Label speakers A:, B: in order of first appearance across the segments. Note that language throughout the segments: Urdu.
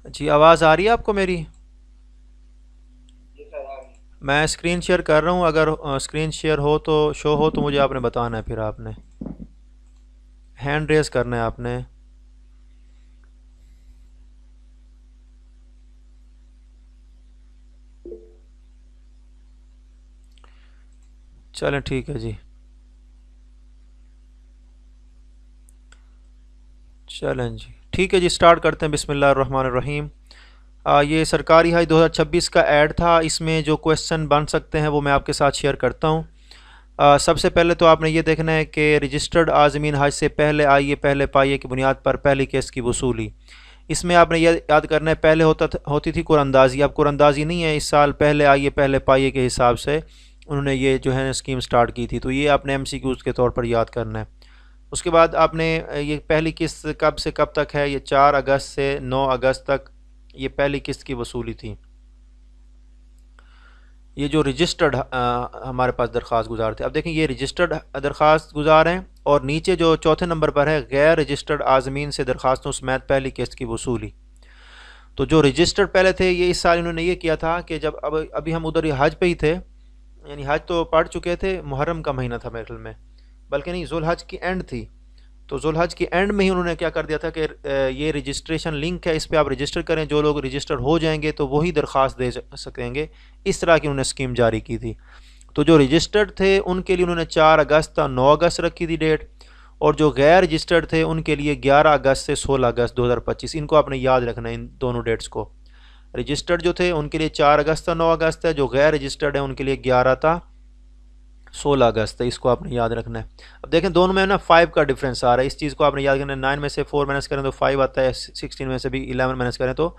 A: جی آواز آ رہی ہے آپ کو میری؟
B: جی سر آ رہی
A: میں اسکرین شیئر کر رہا ہوں، اگر اسکرین شیئر ہو تو شو ہو تو مجھے آپ نے بتانا ہے، پھر آپ نے ہینڈ ریز کرنا ہے آپ نے۔ چلیں ٹھیک ہے جی، چلیں جی ٹھیک ہے جی، سٹارٹ کرتے ہیں۔ بسم اللہ الرحمن الرحیم۔ یہ سرکاری حج 2026 کا ایڈ تھا، اس میں جو کویسچن بن سکتے ہیں وہ میں آپ کے ساتھ شیئر کرتا ہوں۔ سب سے پہلے تو آپ نے یہ دیکھنا ہے کہ رجسٹرڈ عازمین حج سے پہلے آئیے پہلے پائیے کی بنیاد پر پہلی قسط کی وصولی۔ اس میں آپ نے یہ یاد کرنا ہے، پہلے ہوتی تھی قرآن اندازی، اب قرآن اندازی نہیں ہے، اس سال پہلے آئیے پہلے پائیے کے حساب سے انہوں نے یہ جو ہے اسکیم سٹارٹ کی تھی، تو یہ آپ نے ایم سی کیوز کے طور پر یاد کرنا ہے۔ اس کے بعد آپ نے یہ پہلی قسط کب سے کب تک ہے، یہ 4 اگست سے 9 اگست تک یہ پہلی قسط کی وصولی تھی۔ یہ جو رجسٹرڈ ہمارے پاس درخواست گزار تھے، اب دیکھیں یہ رجسٹرڈ درخواست گزار ہیں، اور نیچے جو چوتھے نمبر پر ہے غیر رجسٹرڈ عازمین سے درخواستوں سمیت پہلی قسط کی وصولی۔ تو جو رجسٹرڈ پہلے تھے، یہ اس سال انہوں نے یہ کیا تھا کہ جب ابھی ہم ادھر حج پہ ہی تھے، یعنی حج تو پڑھ چکے تھے، محرم کا مہینہ تھا میرے خیال میں، بلکہ نہیں، ذوالحج کی اینڈ تھی، تو ذوالحج کی اینڈ میں ہی انہوں نے کیا کر دیا تھا کہ یہ رجسٹریشن لنک ہے، اس پہ آپ رجسٹر کریں، جو لوگ رجسٹر ہو جائیں گے تو وہی درخواست دے سکیں گے، اس طرح کی انہوں نے اسکیم جاری کی تھی۔ تو جو رجسٹرڈ تھے ان کے لیے انہوں نے 4 اگست تا 9 اگست رکھی تھی ڈیٹ، اور جو غیر رجسٹرڈ تھے ان کے لیے 11 اگست سے 16 اگست 2025، ان کو آپ نے یاد رکھنا ہے ان دونوں ڈیٹس کو۔ رجسٹرڈ جو تھے ان کے لیے 4 اگست تا 9 اگست ہے، جو غیر رجسٹرڈ ہے ان کے لیے 11 تا 16 اگست ہے، اس کو آپ نے یاد رکھنا ہے۔ اب دیکھیں دونوں میں نا 5 کا ڈفرینس آ رہا ہے، اس چیز کو آپ نے یاد کرنا ہے۔ 9 میں سے 4 مائنس کریں تو 5 آتا ہے، 16 میں سے بھی 11 مائنس کریں تو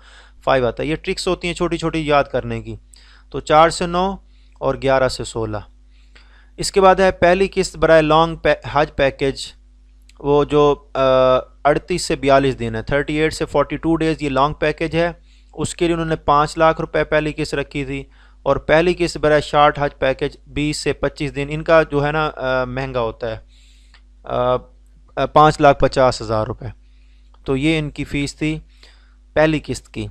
A: 5 آتا ہے۔ یہ ٹرکس ہوتی ہیں چھوٹی چھوٹی یاد کرنے کی۔ تو 4 سے 9 اور 11 سے 16۔ اس کے بعد ہے پہلی قسط برائے لانگ حج پیکج، وہ جو 38 سے 42 دن ہے، 38 سے 42 ڈیز، یہ لانگ پیکج ہے، اس کے لیے انہوں نے 5 لاکھ روپے پہلی قسط رکھی تھی، اور پہلی قسط برائے شارٹ حج پیکج 20 سے 25 دن، ان کا جو ہے نا مہنگا ہوتا ہے، 5,50,000 روپے، تو یہ ان کی فیس تھی پہلی قسط کی۔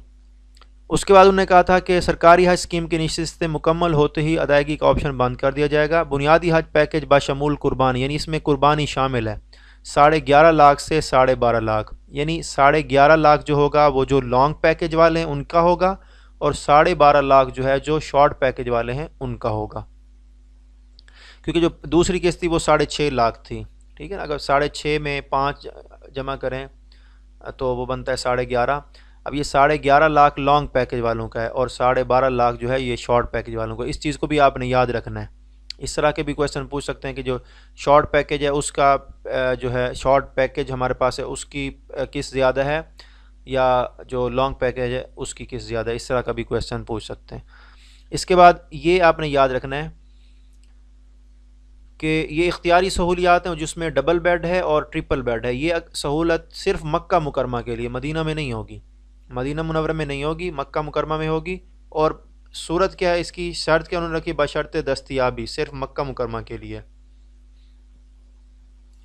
A: اس کے بعد انہوں نے کہا تھا کہ سرکاری حج اسکیم کی نشستیں مکمل ہوتے ہی ادائیگی کا آپشن بند کر دیا جائے گا۔ بنیادی حج پیکج بشمول قربانی، یعنی اس میں قربانی شامل ہے، 11.5 لاکھ سے 12.5 لاکھ، یعنی 11.5 لاکھ جو ہوگا وہ جو لانگ پیکج والے ہیں ان کا ہوگا، اور 12.5 لاکھ جو ہے جو شارٹ پیکج والے ہیں ان کا ہوگا، کیونکہ جو دوسری قسط تھی وہ 6.5 لاکھ تھی، ٹھیک ہے نا، اگر 6.5 میں 5 جمع کریں تو وہ بنتا ہے 11.5۔ اب یہ 11.5 لاکھ لانگ پیکج والوں کا ہے، اور 12.5 لاکھ جو ہے یہ شارٹ پیکج والوں کا، اس چیز کو بھی آپ نے یاد رکھنا ہے۔ اس طرح کے بھی کویسچن پوچھ سکتے ہیں کہ جو شارٹ پیکج ہے اس کا جو ہے شارٹ پیکج ہمارے پاس ہے اس کی قسط زیادہ ہے، یا جو لانگ پیکج ہے اس کی قسط زیادہ ہے، اس طرح کا بھی کویسچن پوچھ سکتے ہیں۔ اس کے بعد یہ آپ نے یاد رکھنا ہے کہ یہ اختیاری سہولیات ہیں جس میں ڈبل بیڈ ہے اور ٹرپل بیڈ ہے، یہ سہولت صرف مکہ مکرمہ کے لیے، مدینہ میں نہیں ہوگی، مدینہ منورہ میں نہیں ہوگی، مکہ مکرمہ میں ہوگی۔ اور صورت کیا ہے اس کی، شرط کیا انہوں نے رکھی، بشرط دستیابی، صرف مکہ مکرمہ کے لیے۔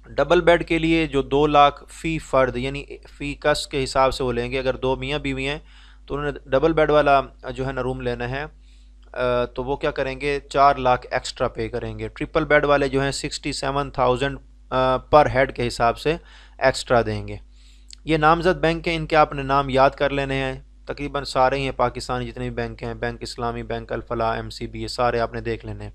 A: ڈبل بیڈ کے لیے جو 2 لاکھ فی فرد، یعنی فی کس کے حساب سے وہ لیں گے، اگر 2 میاں بیوی ہیں تو انہوں نے ڈبل بیڈ والا جو ہے نا روم لینا ہے، تو وہ کیا کریں گے، 4 لاکھ ایکسٹرا پے کریں گے۔ ٹرپل بیڈ والے جو ہیں 67,000 پر ہیڈ کے حساب سے ایکسٹرا دیں گے۔ یہ نامزد بینک ہیں، ان کے آپ نے نام یاد کر لینے ہیں، تقریباً سارے ہی ہیں پاکستانی جتنے بھی بینک ہیں، بینک اسلامی، بینک الفلاح، ایم سی بی، یہ سارے آپ نے دیکھ لینے ہیں۔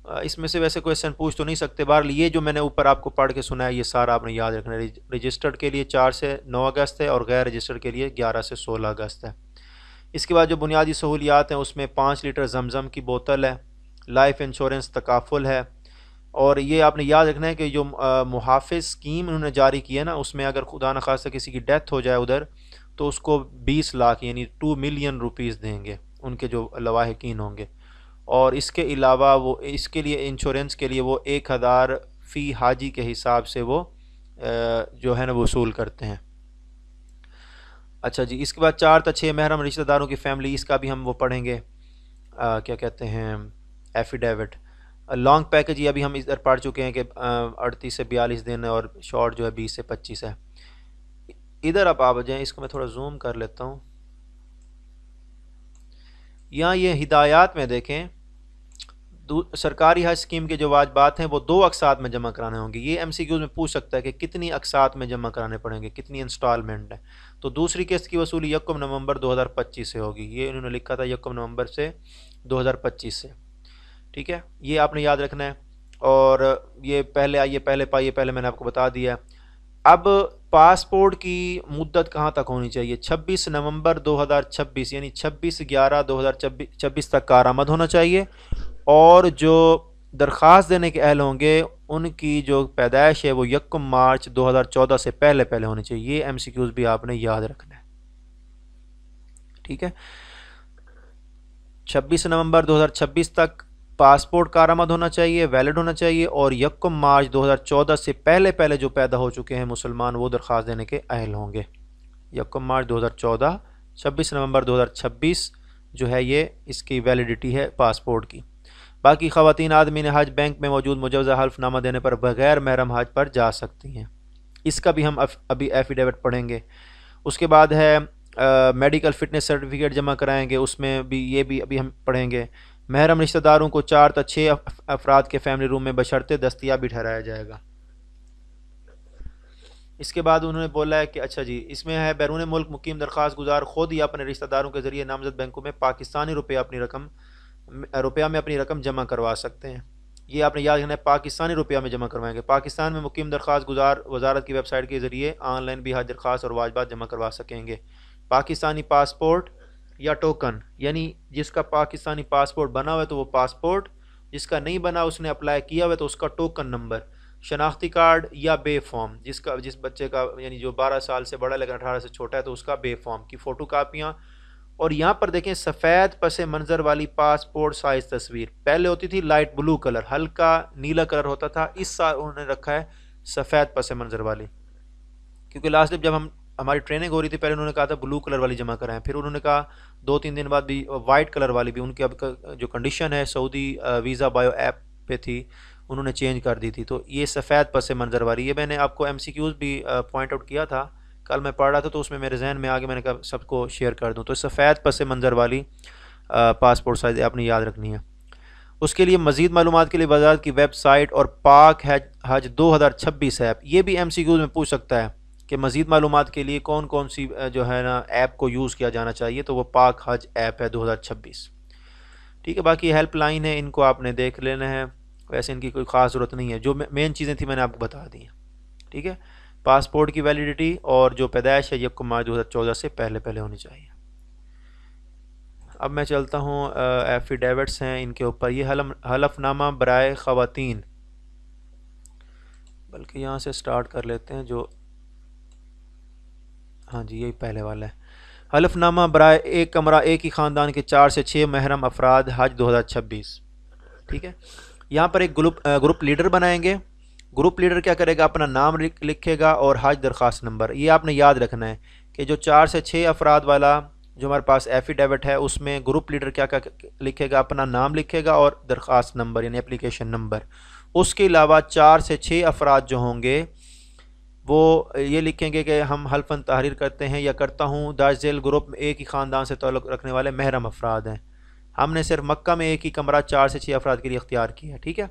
A: اس میں سے ویسے کویسچن پوچھ تو نہیں سکتے، بہرحال یہ جو میں نے اوپر آپ کو پڑھ کے سنا ہے یہ سارا آپ نے یاد رکھنا ہے۔ رجسٹرڈ کے لیے 4 سے 9 اگست ہے، اور غیر رجسٹرڈ کے لیے 11 سے 16 اگست ہے۔ اس کے بعد جو بنیادی سہولیات ہیں اس میں 5 لیٹر زمزم کی بوتل ہے، لائف انشورنس تکافل ہے، اور یہ آپ نے یاد رکھنا ہے کہ جو محافظ اسکیم انہوں نے جاری کی ہے نا، اس میں اگر خدا نخواستہ کسی کی ڈیتھ ہو جائے ادھر تو اس کو 20 لاکھ یعنی 2 ملین روپیز دیں گے ان کے جو لواحقین ہوں گے، اور اس کے علاوہ وہ اس کے لیے انشورنس کے لیے وہ 1,000 فی حاجی کے حساب سے وہ جو ہے نا وصول کرتے ہیں۔ اچھا جی، اس کے بعد 4 تا 6 محرم رشتہ داروں کی فیملی، اس کا بھی ہم وہ پڑھیں گے، کیا کہتے ہیں، ایفیڈیوٹ۔ لانگ پیکج یہ ابھی ہم پڑھ چکے ہیں کہ 38 سے 42 دن، اور شارٹ جو ہے 20 سے 25 ہے۔ ادھر آپ جائیں، اس کو میں تھوڑا زوم کر لیتا ہوں. یہاں یہ ہدایات میں دیکھیں سرکاری حج اسکیم کے جو واجبات ہیں وہ 2 اقساط میں جمع کرانے ہوں گے. یہ ایم سی کیوز میں پوچھ سکتا ہے کہ کتنی اقساط میں جمع کرانے پڑیں گے، کتنی انسٹالمنٹ ہے. تو دوسری قسط کی وصولی 1 نومبر 2025 سے ہوگی. یہ انہوں نے لکھا تھا 1 نومبر سے 2025 سے. ٹھیک ہے، یہ آپ نے یاد رکھنا ہے. اور یہ پہلے آئیے پہلے پائیے، پہلے میں نے آپ کو بتا دیا. اب پاسپورٹ کی مدت کہاں تک ہونی چاہیے؟ 26 نومبر 2026 یعنی 26/11/2026 تک کارآمد ہونا چاہیے. اور جو درخواست دینے کے اہل ہوں گے ان کی جو پیدائش ہے وہ 1 مارچ 2014 سے پہلے پہلے ہونی چاہیے. یہ ایم سی کیوز بھی آپ نے یاد رکھنا ہے. ٹھیک ہے، 26 نومبر 2026 تک پاسپورٹ کارآمد ہونا چاہیے، ویلڈ ہونا چاہیے، اور 1 مارچ 2014 سے پہلے پہلے جو پیدا ہو چکے ہیں مسلمان وہ درخواست دینے کے اہل ہوں گے. 1 مارچ 2014، 26 نومبر 2026 جو ہے یہ اس کی ویلیڈیٹی ہے پاسپورٹ کی. باقی خواتین آدمین حج بینک میں موجود مجوزہ حلف نامہ دینے پر بغیر محرم حج پر جا سکتی ہیں. اس کا بھی ہم ابھی ایفیڈیوٹ پڑھیں گے. اس کے بعد ہے میڈیکل فٹنس سرٹیفکیٹ جمع کرائیں گے، اس میں بھی یہ بھی ابھی ہم پڑھیں گے. محرم رشتہ داروں کو 4 تا 6 افراد کے فیملی روم میں بشرطِ دستیاب بھی ٹھہرایا جائے گا. اس کے بعد انہوں نے بولا ہے کہ اچھا جی اس میں ہے بیرون ملک مقیم درخواست گزار خود یا اپنے رشتہ داروں کے ذریعے نامزد بینکوں میں پاکستانی روپیہ میں اپنی رقم جمع کروا سکتے ہیں. یہ آپ نے یاد رکھنا ہے، پاکستانی روپیہ میں جمع کروائیں گے. پاکستان میں مقیم درخواست گزار وزارت کی ویب سائٹ کے ذریعے آن لائن بھی حج درخواست اور واجبات جمع کروا سکیں گے. پاکستانی پاسپورٹ یا ٹوکن، یعنی جس کا پاکستانی پاسپورٹ بنا ہوا ہے تو وہ پاسپورٹ، جس کا نہیں بنا اس نے اپلائی کیا ہوا ہے تو اس کا ٹوکن نمبر، شناختی کارڈ یا بے فارم، جس بچے کا یعنی جو 12 سال سے بڑا لیکن 18 سے چھوٹا ہے تو اس کا بے فارم کی فوٹو کاپیاں. اور یہاں پر دیکھیں سفید پس منظر والی پاسپورٹ سائز تصویر. پہلے ہوتی تھی لائٹ بلو کلر، ہلکا نیلا کلر ہوتا تھا، اس سال انہوں نے رکھا ہے سفید پس منظر والی. کیونکہ لاسٹ جب ہماری ٹریننگ ہو رہی تھی پہلے انہوں نے کہا تھا بلو کلر والی جمع کرائیں، پھر انہوں نے کہا 2-3 دن بعد بھی وائٹ کلر والی بھی. ان کی اب جو کنڈیشن ہے سعودی ویزا بایو ایپ پہ تھی انہوں نے چینج کر دی تھی. تو یہ سفید پس منظر والی، یہ میں نے آپ کو ایم سی کیوز بھی پوائنٹ آؤٹ کیا تھا کل میں پڑھ رہا تھا تو اس میں میرے ذہن میں آگے میں نے کہا سب کو شیئر کر دوں. تو سفید پس منظر والی پاسپورٹ سائز آپ نے یاد رکھنی ہے. اس کے لیے مزید معلومات کے لیے وزارت کی ویب سائٹ اور پاک حج 2026 ایپ، یہ بھی ایم سی کیوز میں پوچھ سکتا ہے کہ مزید معلومات کے لیے کون کون سی جو ہے نا ایپ کو یوز کیا جانا چاہیے، تو وہ پاک حج ایپ ہے 2026. ٹھیک ہے، باقی ہیلپ لائن ہے ان کو آپ نے دیکھ لینا ہے، ویسے ان کی کوئی خاص ضرورت نہیں ہے. جو مین چیزیں تھیں میں نے آپ کو بتا دی ہیں. ٹھیک ہے، پاسپورٹ کی ویلیڈیٹی اور جو پیدائش ہے 1 مارچ 2014 سے پہلے پہلے ہونی چاہیے. اب میں چلتا ہوں ایفیڈیوٹس ہیں ان کے اوپر. یہ حلف نامہ برائے خواتین، بلکہ یہاں سے سٹارٹ کر لیتے ہیں جو ہاں جی یہی پہلے والا ہے. حلف نامہ برائے ایک کمرہ ایک ہی خاندان کے 4 سے 6 محرم افراد حج 2026. ٹھیک ہے، یہاں پر ایک گروپ لیڈر بنائیں گے. گروپ لیڈر کیا کرے گا؟ اپنا نام لکھے گا اور حج درخواست نمبر. یہ آپ نے یاد رکھنا ہے کہ جو 4 سے 6 افراد والا جو ہمارے پاس ایفیڈیوٹ ہے اس میں گروپ لیڈر کیا لکھے گا؟ اپنا نام لکھے گا اور درخواست نمبر یعنی اپلیکیشن نمبر. اس کے علاوہ 4 سے 6 افراد جو ہوں گے وہ یہ لکھیں گے کہ ہم حلفاً تحریر کرتے ہیں یا کرتا ہوں درج ذیل گروپ میں ایک ہی خاندان سے تعلق رکھنے والے محرم افراد ہیں. ہم نے صرف مکہ میں ایک ہی کمرہ 4 سے 6 افراد کے لیے اختیار کیا ہے. ٹھیک ہے،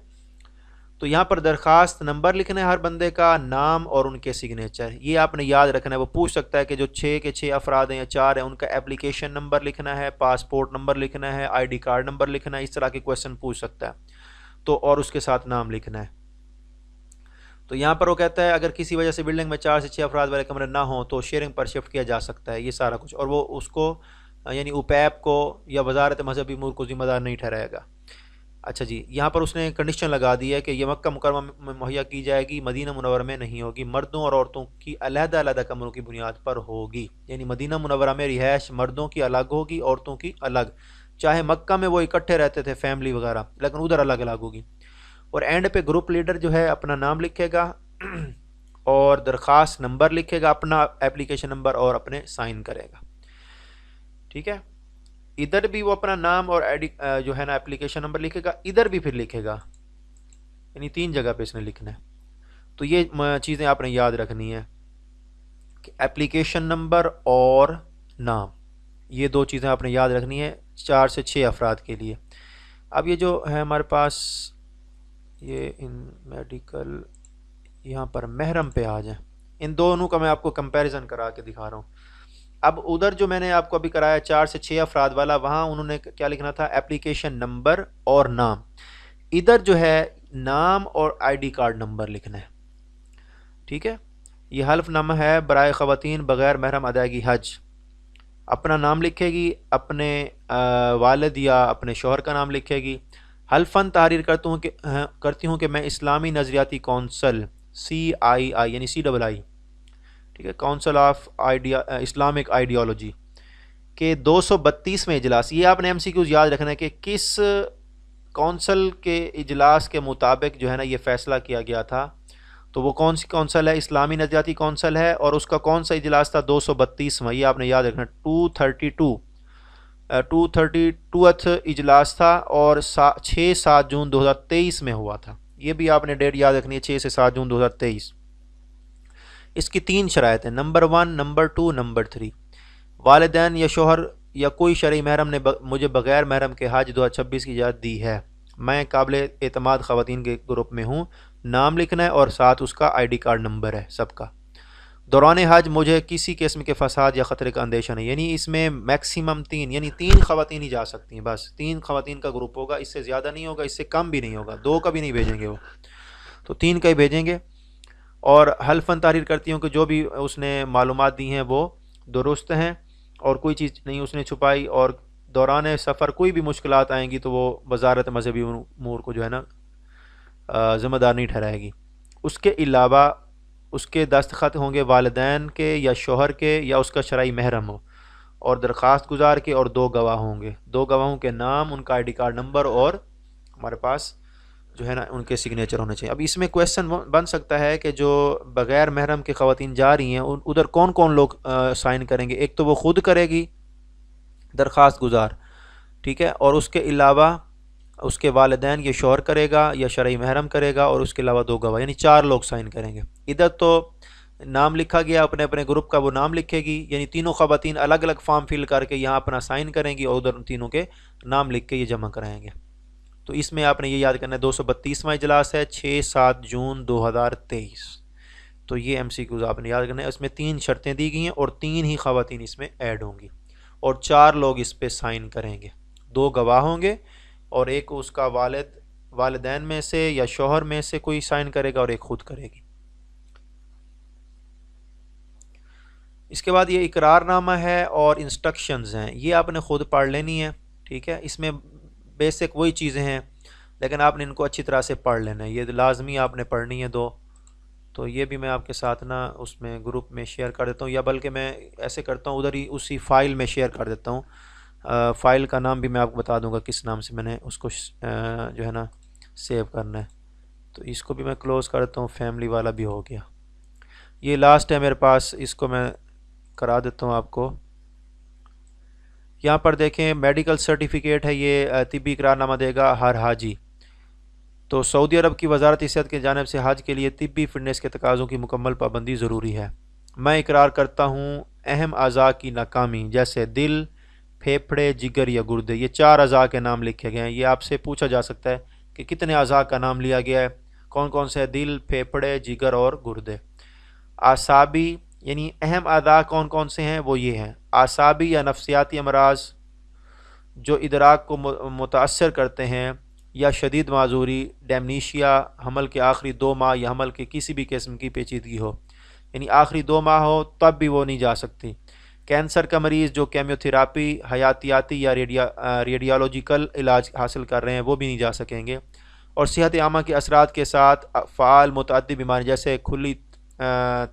A: تو یہاں پر درخواست نمبر لکھنا ہے ہر بندے کا، نام اور ان کے سگنیچر. یہ آپ نے یاد رکھنا ہے. وہ پوچھ سکتا ہے کہ جو 6 کے 6 افراد ہیں یا 4 ہیں ان کا اپلیکیشن نمبر لکھنا ہے، پاسپورٹ نمبر لکھنا ہے، آئی ڈی کارڈ نمبر لکھنا ہے. اس طرح کے کویشچن پوچھ سکتا ہے تو، اور اس کے ساتھ نام لکھنا ہے. تو یہاں پر وہ کہتا ہے اگر کسی وجہ سے بلڈنگ میں 4 سے 6 افراد والے کمرے نہ ہوں تو شیئرنگ پر شفٹ کیا جا سکتا ہے. یہ سارا کچھ، اور وہ اس کو یعنی اوپیپ کو یا وزارت مذہبی امور کو ذمہ دار نہیں ٹھہرائے گا. اچھا جی، یہاں پر اس نے کنڈیشن لگا دی ہے کہ یہ مکہ مکرمہ میں مہیا کی جائے گی، مدینہ منورہ میں نہیں ہوگی. مردوں اور عورتوں کی علیحدہ علیحدہ کمروں کی بنیاد پر ہوگی. یعنی مدینہ منورہ میں رہائش مردوں کی الگ ہوگی، عورتوں کی الگ. چاہے مکہ میں وہ اکٹھے رہتے تھے فیملی وغیرہ، لیکن ادھر الگ الگ ہوگی. اور اینڈ پہ گروپ لیڈر جو ہے اپنا نام لکھے گا اور درخواست نمبر لکھے گا، اپنا اپلیکیشن نمبر، اور اپنے سائن کرے گا. ٹھیک ہے، ادھر بھی وہ اپنا نام اور جو ہے نا اپلیکیشن نمبر لکھے گا، ادھر بھی پھر لکھے گا، یعنی 3 جگہ پہ اس نے لکھنا ہے. تو یہ چیزیں آپ نے یاد رکھنی ہے اپلیکیشن نمبر اور نام، یہ دو چیزیں آپ نے یاد رکھنی ہے 4 سے 6 افراد کے لیے۔ اب یہ جو ہے ہمارے پاس یہ ان میڈیکل، یہاں پر محرم پہ آ جائیں، ان دونوں کا میں آپ کو کمپیریزن کرا کے دکھا رہا ہوں۔ اب ادھر جو میں نے آپ کو ابھی کرایا 4 سے 6 افراد والا، وہاں انہوں نے کیا لکھنا تھا؟ اپلیکیشن نمبر اور نام۔ ادھر جو ہے نام اور آئی ڈی کارڈ نمبر لکھنا ہے، ٹھیک ہے۔ یہ حلف نامہ ہے برائے خواتین بغیر محرم ادائیگی حج۔ اپنا نام لکھے گی، اپنے والد یا اپنے شوہر کا نام لکھے گی۔ حلفاً تحریر کرتی ہوں کہ میں اسلامی نظریاتی کونسل CII یعنی CII، ٹھیک ہے، کونسل آف اسلامک آئیڈیالوجی کے 232ویں اجلاس، یہ آپ نے MCQs یاد رکھنا ہے کہ کس کونسل کے اجلاس کے مطابق جو ہے نا یہ فیصلہ کیا گیا تھا، تو وہ کون سی کونسل ہے؟ اسلامی نظریاتی کونسل ہے، اور اس کا کون سا اجلاس تھا؟ 232واں، یہ آپ نے یاد رکھنا۔ 232 اجلاس تھا اور 6-7 جون 2023 میں ہوا تھا، یہ بھی آپ نے ڈیٹ یاد رکھنی ہے، 6 سے 7 جون 2023۔ اس کی 3 شرائط ہیں، نمبر 1، نمبر 2، نمبر 3۔ والدین یا شوہر یا کوئی شرعی محرم نے مجھے بغیر محرم کے حج 2026 کی اجازت دی ہے۔ میں قابل اعتماد خواتین کے گروپ میں ہوں۔ نام لکھنا ہے اور ساتھ اس کا ID کارڈ نمبر ہے سب کا۔ دوران حج مجھے کسی قسم کے فساد یا خطرے کا اندیشہ نہیں، یعنی اس میں میکسیمم 3 یعنی 3 خواتین ہی جا سکتی ہیں، بس 3 خواتین کا گروپ ہوگا، اس سے زیادہ نہیں ہوگا، اس سے کم بھی نہیں ہوگا، 2 کا بھی نہیں بھیجیں گے وہ، تو 3 کا ہی بھیجیں گے۔ اور حلفاً تحریر کرتی ہوں کہ جو بھی اس نے معلومات دی ہیں وہ درست ہیں اور کوئی چیز نہیں اس نے چھپائی، اور دوران سفر کوئی بھی مشکلات آئیں گی تو وہ وزارت مذہبی امور کو جو ہے نا ذمہ دار نہیں ٹھہرائے گی۔ اس کے علاوہ اس کے دستخط ہوں گے والدین کے یا شوہر کے یا اس کا شرعی محرم ہو، اور درخواست گزار کے، اور 2 گواہ ہوں گے، 2 گواہوں کے نام، ان کا ID کارڈ نمبر، اور ہمارے پاس جو ہے نا ان کے سگنیچر ہونے چاہیے۔ اب اس میں کویسچن بن سکتا ہے کہ جو بغیر محرم کی خواتین جا رہی ہیں ادھر کون کون لوگ سائن کریں گے؟ ایک تو وہ خود کرے گی درخواست گزار، ٹھیک ہے، اور اس کے علاوہ اس کے والدین یا شوہر کرے گا یا شرعی محرم کرے گا، اور اس کے علاوہ 2 گواہ، یعنی 4 لوگ سائن کریں گے۔ ادھر تو نام لکھا گیا، اپنے اپنے گروپ کا وہ نام لکھے گی، یعنی تینوں خواتین الگ الگ فارم فل کر کے یہاں اپنا سائن کریں گی، اور ادھر ان تینوں کے نام لکھ کے یہ جمع کرائیں گے۔ تو اس میں آپ نے یہ یاد کرنا ہے 232واں اجلاس ہے، 6-7 جون 2023۔ تو یہ MCQs آپ نے یاد کرنا ہے۔ اس میں 3 شرطیں دی گئی ہیں اور 3 ہی خواتین اس میں ایڈ ہوں گی، اور 4 لوگ اس پہ سائن کریں گے، 2 گواہ ہوں گے، اور ایک اس کا والدین میں سے یا شوہر میں سے کوئی سائن کرے گا، اور ایک خود کرے گی۔ اس کے بعد یہ اقرار نامہ ہے اور انسٹرکشنز ہیں، یہ آپ نے خود پڑھ لینی ہے، ٹھیک ہے۔ اس میں بیسک وہی چیزیں ہیں، لیکن آپ نے ان کو اچھی طرح سے پڑھ لینا ہے، یہ لازمی آپ نے پڑھنی ہے 2۔ تو یہ بھی میں آپ کے ساتھ نا اس میں گروپ میں شیئر کر دیتا ہوں، یا بلکہ میں ایسے کرتا ہوں ادھر ہی اسی فائل میں شیئر کر دیتا ہوں۔ فائل کا نام بھی میں آپ کو بتا دوں گا کس نام سے میں نے اس کو جو ہے نا سیو کرنا ہے۔ تو اس کو بھی میں کلوز کر دیتا ہوں، فیملی والا بھی ہو گیا۔ یہ لاسٹ ہے میرے پاس، اس کو میں کرا دیتا ہوں آپ کو۔ یہاں پر دیکھیں میڈیکل سرٹیفکیٹ ہے، یہ طبی اقرار نامہ دے گا ہر حاجی۔ تو سعودی عرب کی وزارت صحت کی جانب سے حج کے لیے طبی فٹنس کے تقاضوں کی مکمل پابندی ضروری ہے۔ میں اقرار کرتا ہوں اہم اعضاء کی ناکامی، جیسے دل، پھیپھڑے، جگر یا گردے، یہ 4 اعضاء کے نام لکھے گئے ہیں۔ یہ آپ سے پوچھا جا سکتا ہے کہ کتنے اعضاء کا نام لیا گیا ہے، کون کون سے؟ دل، پھیپھڑے، جگر اور گردے۔ اعصابی یعنی اہم اعضاء کون کون سے ہیں؟ وہ یہ ہیں: اعصابی یا نفسیاتی امراض جو ادراک کو متاثر کرتے ہیں، یا شدید معذوری، ڈیمنیشیا، حمل کے آخری 2 ماہ یا حمل کے کسی بھی قسم کی پیچیدگی ہو، یعنی آخری 2 ماہ ہو تب بھی وہ نہیں جا سکتی۔ کینسر کا مریض جو کیمیوتھراپی، حیاتیاتی یا ریڈیالوجیکل علاج حاصل کر رہے ہیں وہ بھی نہیں جا سکیں گے۔ اور صحت عامہ کے اثرات کے ساتھ فعال متعدی بیماری جیسے کھلی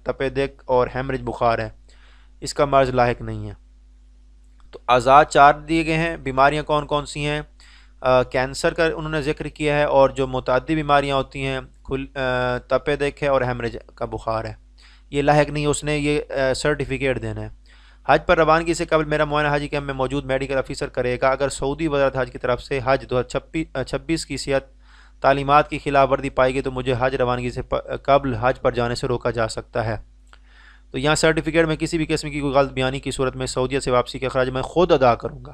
A: تپِ دق اور ہیمرج بخار ہے، اس کا مرض لاحق نہیں ہے۔ تو اعضاء 4 دیے گئے ہیں۔ بیماریاں کون کون سی ہیں؟ کینسر کا انہوں نے ذکر کیا ہے، اور جو متعدی بیماریاں ہوتی ہیں تپِ دق ہے اور ہیمرج کا بخار ہے، یہ لاحق نہیں، اس نے یہ سرٹیفکیٹ دینا ہے۔ حج پر روانگی سے قبل میرا معائنہ حاجی کیمپ میں موجود میڈیکل افیسر کرے گا۔ اگر سعودی وزارت حج کی طرف سے حج 2026 کی صحت تعلیمات کی خلاف ورزی پائی گئی تو مجھے حج روانگی سے قبل حج پر جانے سے روکا جا سکتا ہے۔ تو یہاں سرٹیفکیٹ میں کسی بھی قسم کی کوئی غلط بیانی کی صورت میں سعودیہ سے واپسی کے اخراج میں خود ادا کروں گا.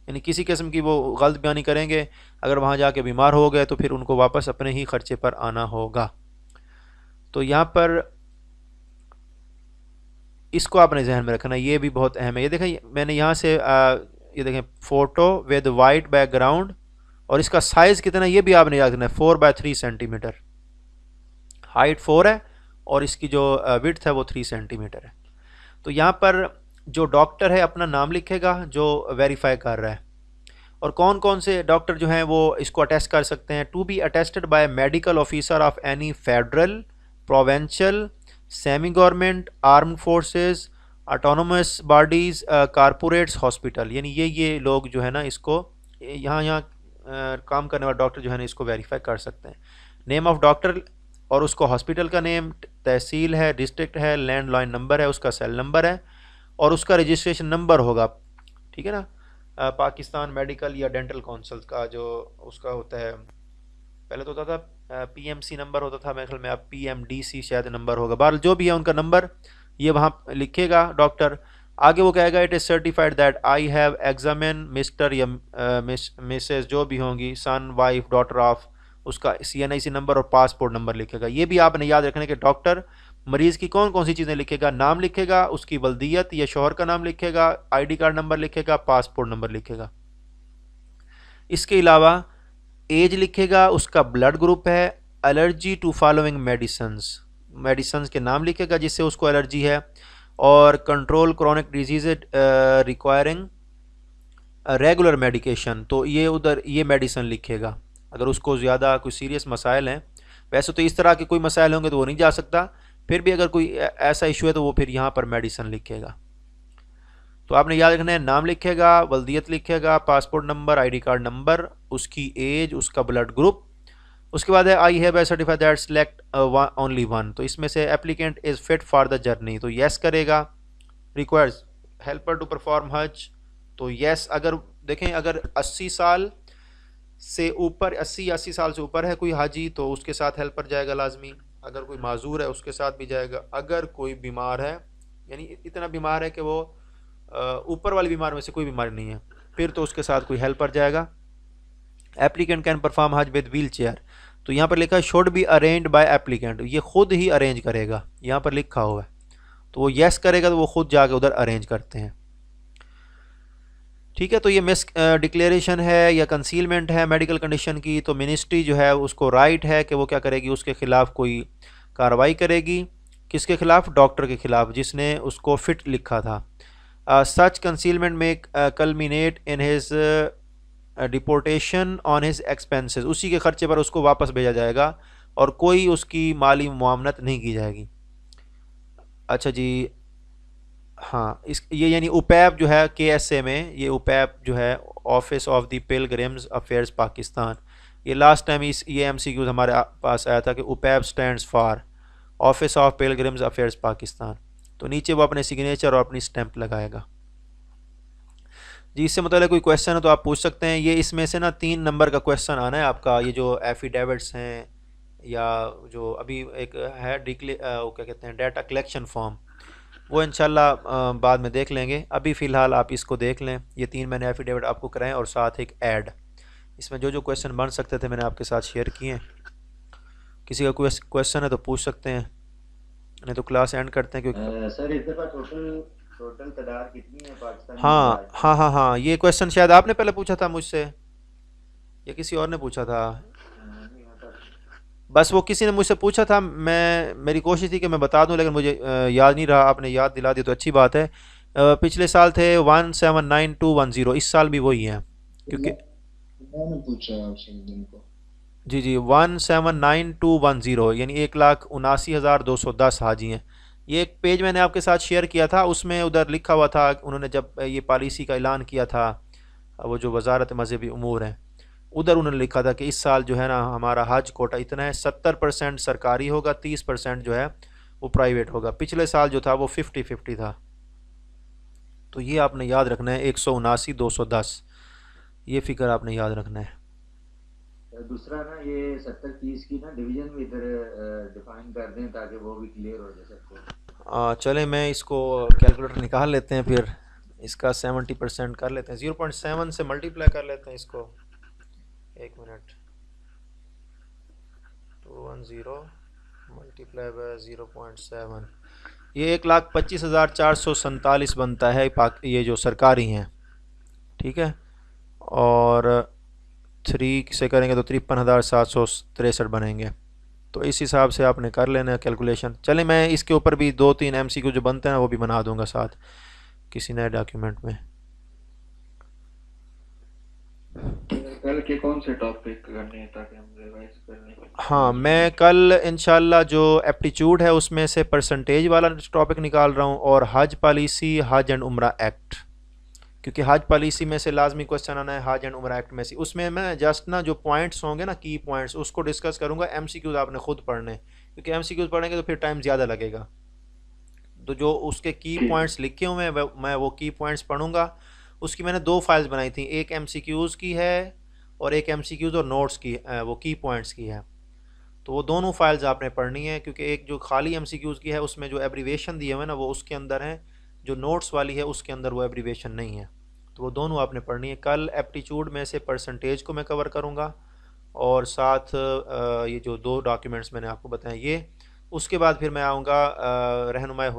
A: یعنی کسی قسم کی وہ غلط بیانی کریں گے، اگر وہاں جا کے بیمار ہو گئے تو پھر ان کو واپس اپنے ہی خرچے پر آنا ہوگا. تو یہاں پر اس کو آپ نے ذہن میں رکھنا، یہ بھی بہت اہم ہے. یہ دیکھیں میں نے یہاں سے یہ دیکھیں photo with white back ground, اور اس کا سائز کتنا ہے یہ بھی آپ نے یاد رکھنا ہے، 4x3 سینٹی میٹر. ہائٹ 4 ہے اور اس کی جو وڈتھ ہے وہ 3 سینٹی میٹر ہے. تو یہاں پر جو ڈاکٹر ہے اپنا نام لکھے گا جو ویریفائی کر رہا ہے، اور کون کون سے ڈاکٹر جو ہیں وہ اس کو اٹیسٹ کر سکتے ہیں. To be attested by medical officer of any federal, provincial, semi government, armed forces, autonomous bodies, corporates, hospital. یعنی یہ لوگ جو ہے نا اس کو یہاں کام کرنے والے ڈاکٹر جو ہے نا اس کو ویریفائی کر سکتے ہیں. نیم آف ڈاکٹر اور اس کو ہاسپٹل کا نیم، تحصیل ہے، ڈسٹرکٹ ہے، لینڈ لائن نمبر ہے، اس کا سیل نمبر ہے، اور اس کا رجسٹریشن نمبر ہوگا. ٹھیک ہے نا. پاکستان میڈیکل یا ڈینٹل کونسل کا جو اس کا ہوتا ہے، پہلے تو ہوتا تھا پی ایم سی نمبر ہوتا تھا میرے خیال میں، اب پی ایم ڈی سی شاید نمبر ہوگا. بہرحال جو بھی ہے ان کا نمبر یہ وہاں لکھے گا ڈاکٹر. آگے وہ کہے گا it is certified that I have examine mister یا مسز جو بھی ہوں گی، سن، وائف، ڈاٹر آف، اس کا C N I C number اور پاسپورٹ نمبر لکھے گا. یہ بھی آپ نے یاد رکھنا ہے کہ ڈاکٹر مریض کی کون کون سی چیزیں لکھے گا. نام لکھے گا، اس کی ولدیت یا شوہر کا نام لکھے گا، آئی ڈی کارڈ نمبر لکھے گا، پاسپورٹ نمبر لکھے گا. اس کے علاوہ ایج لکھے گا، اس کا بلڈ گروپ ہے، الرجی ٹو فالوئنگ میڈیسنز کے نام لکھے گا جس سے اس کو الرجی ہے، اور control chronic disease requiring regular medication. تو یہ ادھر یہ میڈیسن لکھے گا اگر اس کو زیادہ کوئی سیریس مسائل ہیں. ویسے تو اس طرح کے کوئی مسائل ہوں گے تو وہ نہیں جا سکتا، پھر بھی اگر کوئی ایسا ایشو ہے تو وہ پھر یہاں پر میڈیسن لکھے گا. تو آپ نے یاد رکھنا ہے، نام لکھے گا، ولدیت لکھے گا، passport number, I D card number, اس کی ایج، اس کا بلڈ گروپ. اس کے بعد ہے I have a certify that select only one. تو اس میں سے applicant is fit for the journey, تو یس کرے گا. Requires helper to perform Hajj, تو یس. اگر دیکھیں اگر 80 سال سے اوپر، 80 سال سے اوپر ہے کوئی حاجی تو اس کے ساتھ ہیلپر جائے گا لازمی. اگر کوئی معذور ہے اس کے ساتھ بھی جائے گا. اگر کوئی بیمار ہے، یعنی اتنا بیمار ہے کہ وہ اوپر والی بیمار میں سے کوئی بیماری نہیں ہے، پھر تو اس کے ساتھ کوئی ہیلپر جائے گا. Applicant can perform Hajj with wheelchair. تو یہاں پر لکھا ہے should be arranged by applicant, یہ خود ہی ارینج کرے گا، یہاں پر لکھا ہوا ہے. تو وہ یس کرے گا تو وہ خود جا کے ادھر ارینج کرتے ہیں. ٹھیک ہے. تو یہ مس ڈکلیریشن ہے یا کنسیلمنٹ ہے میڈیکل کنڈیشن کی. تو منسٹری جو ہے اس کو رائٹ ہے کہ وہ کیا کرے گی، اس کے خلاف کوئی کارروائی کرے گی. کس کے خلاف؟ ڈاکٹر کے خلاف جس نے اس کو فٹ لکھا تھا. سچ کنسیلمنٹ میں culminate in his deportation on his expenses, اسی کے خرچے پر اس کو واپس بھیجا جائے گا اور کوئی اس کی مالی معاونت نہیں کی جائے گی. اچھا جی ہاں، یہ یعنی اوپیپ جو ہے کے ایس اے میں، یہ اوپیپ جو ہے office of the pilgrims affairs Pakistan, یہ لاسٹ ٹائم یہ ایم سی کیوز ہمارے پاس آیا تھا کہ OPAP stands for office of pilgrims affairs Pakistan. تو نیچے وہ اپنے سگنیچر اور اپنی سٹیمپ لگائے گا. جی اس سے متعلق کوئی کویشچن ہے تو آپ پوچھ سکتے ہیں. یہ اس میں سے نا 3 نمبر کا کویشچن آنا ہے آپ کا. یہ جو ایفیڈیوٹس ہیں یا جو ابھی ایک ہے وہ کیا کہتے ہیں ڈیٹا کلیکشن فارم، وہ انشاءاللہ بعد میں دیکھ لیں گے. ابھی فی الحال آپ اس کو دیکھ لیں. یہ 3 میں نے ایفیڈیوٹ آپ کو کرائیں اور ساتھ ایک ایڈ. اس میں جو کویشچن بن سکتے تھے میں نے آپ کے ساتھ شیئر کیے ہیں. کسی کا کویشچن ہے تو پوچھ سکتے ہیں، نہیں تو کلاس اینڈ کرتے ہیں کیونکہ
B: سر اس دفعہ ٹوٹل تعداد کتنی ہے پاکستان میں؟
A: ہاں یہ کویشچن شاید آپ نے پہلے پوچھا تھا مجھ سے یا کسی اور نے پوچھا تھا. بس وہ کسی نے مجھ سے پوچھا تھا، میری کوشش تھی کہ میں بتا دوں لیکن مجھے یاد نہیں رہا. آپ نے یاد دلا دی تو اچھی بات ہے. پچھلے سال تھے 179210، اس سال بھی وہی ہیں کیونکہ
B: میں نے پوچھا اس دن کو.
A: جی 179210 یعنی 1,79,210 حاجی ہیں. یہ ایک پیج میں نے آپ کے ساتھ شیئر کیا تھا، اس میں ادھر لکھا ہوا تھا انہوں نے جب یہ پالیسی کا اعلان کیا تھا، وہ جو وزارت مذہبی امور ہیں ادھر انہوں نے لکھا تھا کہ اس سال جو ہے نا ہمارا حج کوٹا اتنا ہے، 70% سرکاری ہوگا، 30% جو ہے وہ پرائیویٹ ہوگا. پچھلے سال جو تھا وہ 50-50 تھا. تو یہ آپ نے یاد رکھنا ہے 179,210، یہ فکر آپ نے یاد رکھنا ہے.
B: دوسرا نا یہ 70-30 کی نا ڈویژن بھی ادھر ڈیفائن کر دیں تاکہ وہ بھی کلیئر ہو جائے سب کو.
A: چلیں میں اس کو کیلکولیٹر نکال لیتے ہیں، پھر اس کا 70% کر لیتے ہیں، 0.7 سے ملٹیپلائی کر لیتے ہیں اس کو. ایک منٹ، 210 ملٹیپلائی بائی 0.7، یہ 1,25,447 بنتا ہے یہ جو سرکاری ہیں، ٹھیک ہے. اور 3 سے کریں گے تو 53,763 بنیں گے. تو اس حساب سے آپ نے کر لینا ہے کیلکولیشن. چلیں میں اس کے اوپر بھی 2-3 MCQ جو بنتے ہیں وہ بھی بنا دوں گا ساتھ کسی نئے ڈاکیومنٹ میں.
C: کل کے کون سے ٹاپک کرنے ہیں تاکہ ہم ریوائز کر لیں؟
A: ہاں میں کل انشاءاللہ جو ایپٹیچیوڈ ہے اس میں سے پرسنٹیج والا ٹاپک نکال رہا ہوں، اور حج پالیسی، حج اینڈ عمرہ ایکٹ، کیونکہ حج پالیسی میں سے لازمی کوشچن آنا ہے، حج اینڈ عمرہ ایکٹ میں سے. اس میں میں جسٹ نا جو پوائنٹس ہوں گے نا، کی پوائنٹس، اس کو ڈسکس کروں گا. MCQs آپ نے خود پڑھنے، کیونکہ MCQs پڑھیں گے تو پھر ٹائم زیادہ لگے گا. تو جو اس کے کی پوائنٹس لکھے ہوئے ہیں میں وہ کی پوائنٹس پڑھوں گا. اس کی میں نے 2 فائلز بنائی تھیں، ایک MCQs کی ہے اور ایک MCQs اور نوٹس کی، وہ کی پوائنٹس کی ہے. تو وہ دونوں فائلز آپ نے پڑھنی ہے، کیونکہ ایک جو خالی MCQs کی ہے اس میں جو ایبریویشن دیے ہوئے نا وہ اس کے اندر ہیں، جو نوٹس والی ہے اس کے اندر وہ ایبریویشن نہیں ہے. تو وہ دونوں آپ نے پڑھنی ہے. کل ایپٹیچیوڈ میں سے پرسنٹیج کو میں کور کروں گا، اور ساتھ یہ جو 2 ڈاکیومنٹس میں نے آپ کو بتائیں یہ. اس کے بعد پھر میں آؤں گا رہنمائے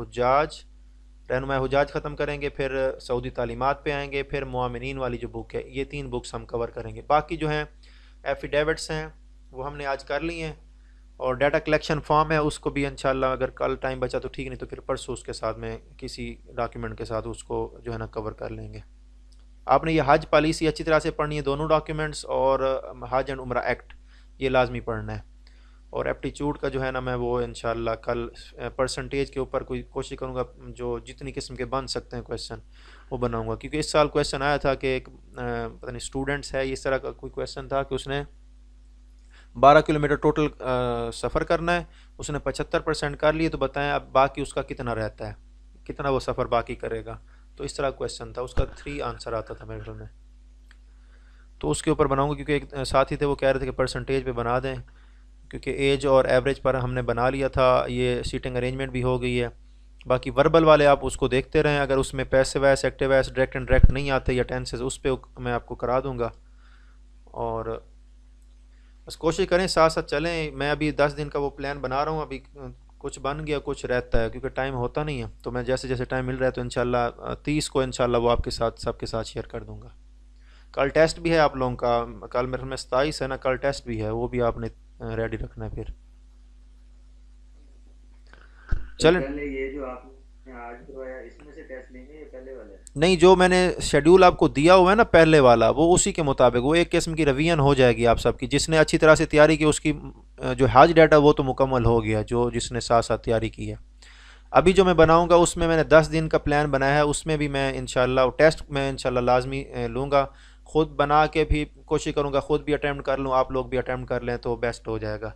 A: حجاج ختم کریں گے، پھر سعودی تعلیمات پہ آئیں گے، پھر معاملین والی جو بک ہے، یہ 3 بکس ہم کور کریں گے. باقی جو ہیں ایفیڈیوٹس ہیں وہ ہم نے آج کر لی ہیں، اور ڈیٹا کلیکشن فارم ہے اس کو بھی انشاءاللہ اگر کل ٹائم بچا تو ٹھیک، نہیں تو پھر پرسوں اس کے ساتھ میں کسی ڈاکیومنٹ کے ساتھ اس کو جو ہے نا کور کر لیں گے. آپ نے یہ حج پالیسی اچھی طرح سے پڑھنی ہے، دونوں ڈاکیومنٹس، اور حج اینڈ عمرہ ایکٹ یہ لازمی پڑھنا ہے. اور ایپٹیچیوڈ کا جو ہے نا میں وہ انشاءاللہ کل پرسنٹیج کے اوپر کوئی کوشش کروں گا جو جتنی قسم کے بن سکتے ہیں کویشچن وہ بناؤں گا. کیونکہ اس سال کویشچن آیا تھا کہ ایک پتہ نہیں اسٹوڈنٹس ہے، اس طرح کا کوئی کویشچن تھا کہ اس نے 12 کلومیٹر ٹوٹل سفر کرنا ہے، اس نے 75% کر لیے، تو بتائیں اب باقی اس کا کتنا رہتا ہے، کتنا وہ سفر باقی کرے گا. تو اس طرح کویشچن تھا، اس کا 3 آنسر آتا تھا میرے خیال میں. تو اس کے اوپر بناؤں گا، کیونکہ ایک ساتھی تھے وہ کہہ رہے تھے کہ پرسنٹیج پہ بنا دیں، کیونکہ ایج اور ایوریج پر ہم نے بنا لیا تھا، یہ سیٹنگ ارینجمنٹ بھی ہو گئی ہے. باقی وربل والے آپ اس کو دیکھتے رہیں، اگر اس میں passive voice, active voice, direct and direct نہیں آتے یا ٹینسز، اس پہ میں آپ کو کرا دوں گا. اور بس کوشش کریں ساتھ ساتھ چلیں. میں ابھی 10 دن کا وہ پلان بنا رہا ہوں، ابھی کچھ بن گیا کچھ رہتا ہے کیونکہ ٹائم ہوتا نہیں ہے. تو میں جیسے جیسے ٹائم مل رہا ہے تو انشاءاللہ 30 کو انشاءاللہ وہ آپ کے ساتھ سب کے ساتھ شیئر کر دوں گا. کل ٹیسٹ بھی ہے آپ لوگوں کا، کل میرے میں 27 ہے نا، کل ٹیسٹ بھی ہے، وہ بھی آپ نے ریڈی رکھنا ہے. پھر چلیں،
B: پہلے یہ جو آپ نے آج کروایا اس میں سے ٹیسٹ لیں گے یا پہلے والے؟
A: نہیں جو میں نے شیڈیول آپ کو دیا ہوا ہے نا پہلے والا، وہ اسی کے مطابق وہ ایک قسم کی ریویژن ہو جائے گی آپ سب کی. جس نے اچھی طرح سے تیاری کی اس کی جو حج ڈیٹا وہ تو مکمل ہو گیا، جس نے ساتھ ساتھ تیاری کی ہے. ابھی جو میں بناؤں گا اس میں نے 10 دن کا پلان بنایا ہے، اس میں بھی میں انشاءاللہ ٹیسٹ میں انشاءاللہ لازمی لوں گا. خود بنا کے بھی کوشش کروں گا، خود بھی اٹیمپٹ کر لوں، آپ لوگ بھی اٹیمپٹ کر لیں تو بیسٹ ہو جائے گا.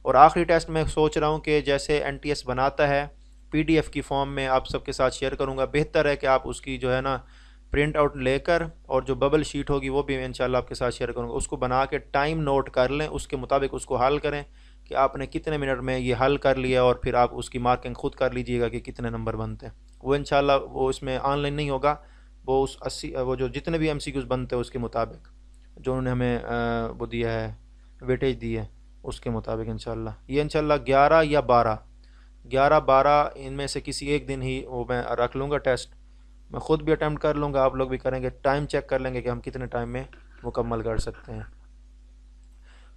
A: اور آخری ٹیسٹ میں سوچ رہا ہوں کہ جیسے NTS بناتا ہے PDF کی فارم میں آپ سب کے ساتھ شیئر کروں گا. بہتر ہے کہ آپ اس کی جو ہے نا پرنٹ آؤٹ لے کر، اور جو ببل شیٹ ہوگی وہ بھی انشاءاللہ آپ کے ساتھ شیئر کروں گا. اس کو بنا کے ٹائم نوٹ کر لیں، اس کے مطابق اس کو حل کریں کہ آپ نے کتنے منٹ میں یہ حل کر لیا، اور پھر آپ اس کی مارکنگ خود کر لیجئے گا کہ کتنے نمبر بنتے ہیں. وہ انشاءاللہ وہ اس میں آن لائن نہیں ہوگا، وہ اس 80 وہ جو جتنے بھی MCQs بنتے ہیں اس کے مطابق جو انہوں نے ہمیں وہ دیا ہے، ویٹیج دی ہے، اس کے مطابق انشاءاللہ. یہ انشاءاللہ 11 یا 12 ان میں سے کسی ایک دن ہی وہ میں رکھ لوں گا ٹیسٹ. میں خود بھی اٹیمپٹ کر لوں گا، آپ لوگ بھی کریں گے، ٹائم چیک کر لیں گے کہ ہم کتنے ٹائم میں مکمل کر سکتے ہیں.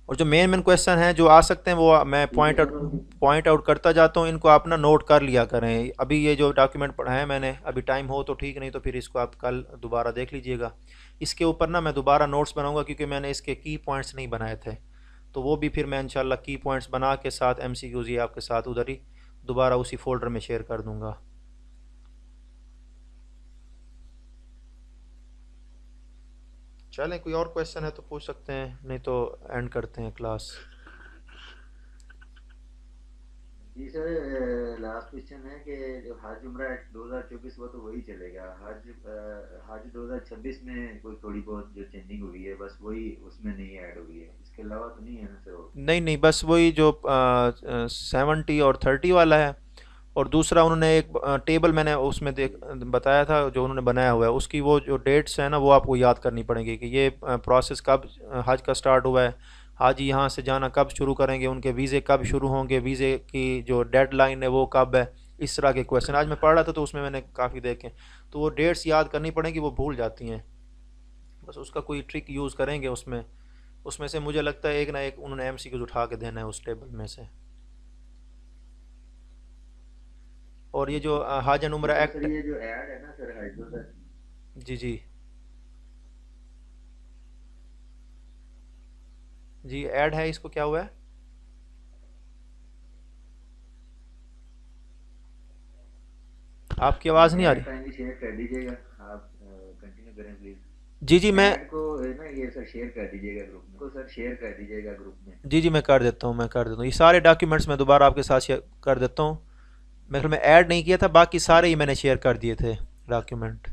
A: اور جو مین کویشچن ہیں جو آ سکتے ہیں وہ میں پوائنٹ آؤٹ کرتا جاتا ہوں، ان کو آپ نا نوٹ کر لیا کریں. ابھی یہ جو ڈاکیومنٹ پڑھا ہے میں نے، ابھی ٹائم ہو تو ٹھیک، نہیں تو پھر اس کو آپ کل دوبارہ دیکھ لیجئے گا. اس کے اوپر نا میں دوبارہ نوٹس بناؤں گا، کیونکہ میں نے اس کے کی پوائنٹس نہیں بنائے تھے، تو وہ بھی پھر میں انشاءاللہ کی پوائنٹس بنا کے ساتھ MCQs یہ آپ کے ساتھ ادھر ہی دوبارہ اسی فولڈر میں شیئر کر دوں گا. چلیں کوئی اور کویشچن ہے تو پوچھ سکتے ہیں، نہیں تو اینڈ کرتے ہیں کلاس.
B: جی سر، لاسٹ کوشچن ہے کہ جو حج عمرہ 2024 وہ تو وہی چلے گا، حج 2026 میں کوئی تھوڑی بہت جو چینجنگ ہوئی ہے بس وہی اس میں نہیں ایڈ ہوئی ہے، اس کے علاوہ تو نہیں ہے نا سر؟
A: نہیں بس وہی جو 70 اور 30 والا ہے اور دوسرا انہوں نے ایک ٹیبل میں نے اس میں بتایا تھا جو انہوں نے بنایا ہوا ہے، اس کی وہ جو ڈیٹس ہیں نا وہ آپ کو یاد کرنی پڑیں گی کہ یہ پروسیس کب حج کا سٹارٹ ہوا ہے، حاجی یہاں سے جانا کب شروع کریں گے، ان کے ویزے کب شروع ہوں گے، ویزے کی جو ڈیڈ لائن ہے وہ کب ہے، اس طرح کے کویشچن آج میں پڑھ رہا تھا تو اس میں نے کافی دیکھے، تو وہ ڈیٹس یاد کرنی پڑیں گی، وہ بھول جاتی ہیں، بس اس کا کوئی ٹرک یوز کریں گے اس میں سے مجھے لگتا ہے ایک نہ ایک انہوں نے ایم سی کیوز اٹھا کے دینا ہے اس ٹیبل میں سے۔ اور یہ جو حج اینڈ عمرہ
B: جی
A: ایکٹ،
B: سر یہ جو ایڈ ہے نا سر حج
A: جی جی جی ایڈ ہے، اس کو کیا ہوا ہے؟ آپ کی آواز نہیں آ رہی؟
B: کائنڈلی شیئر کر دیجیے گا، آپ کنٹینیو کریں پلیز۔
A: جی جی میں
B: ایڈ کو نا یہ سر شیئر کر دیجیے گا گروپ میں، کو سر شیئر کر دیجیے گا گروپ میں۔
A: جی میں کر دیتا ہوں، یہ سارے ڈاکیومنٹس میں دوبارہ آپ کے ساتھ شیئر کر دیتا ہوں، میرے خیال میں ایڈ نہیں کیا تھا، باقی سارے ہی میں نے شیئر کر دیے تھے ڈاکیومنٹ۔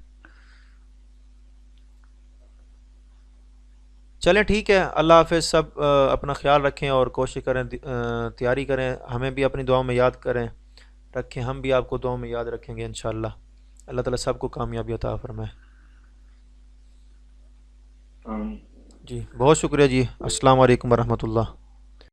A: چلیں ٹھیک ہے، اللہ حافظ، سب اپنا خیال رکھیں اور کوشش کریں، تیاری کریں، ہمیں بھی اپنی دعاؤں میں یاد کریں، رکھیں، ہم بھی آپ کو دعاؤں میں یاد رکھیں گے انشاءاللہ۔ اللہ تعالیٰ سب کو کامیابی عطا فرمائے۔
C: آمین۔
A: جی بہت شکریہ جی، السلام علیکم ورحمۃ اللہ۔